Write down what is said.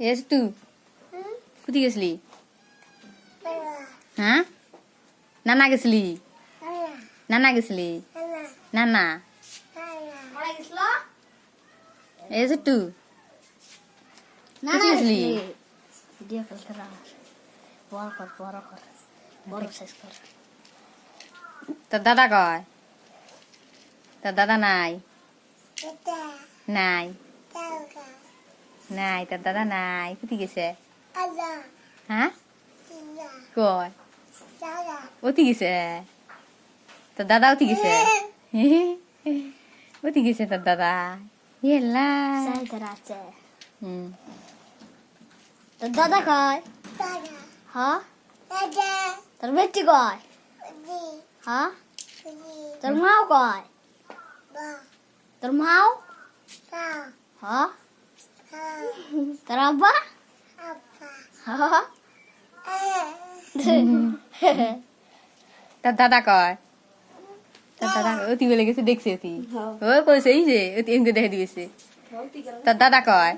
S তুই কোথায় গেছিলি? হ্যাঁ, নানা গেছিলি? নানা গেছিলি? নানা এস তুই কোথায় গেছিলি? ভিডিও কল করা বড় সাইজ কর। তোর দাদা কয়? তোর দাদা নাই? নাই নাই, তোর দাদা নাই। কোথায় গেছে? হ্যাঁ, কয় ওতি গেছে? তোর দাদা ওতি গেছে? ওতি গেছে তোর দাদা? ইয়েলা আছে হুম, তোর দাদা কয়? হ্যাঁ, তোর বেটি কয়? হ্যাঁ, তোর মাও কয়? তোর মাও? হ্যাঁ, তোর আব্বা? হ্যাঁ, তোর দাদা কয়? তোর দাদা অতি বলে গেছে, দেখছে অতি ও কইছে এই যে অতি এমকে দেখে দিয়েছে। তোর দাদা কয়?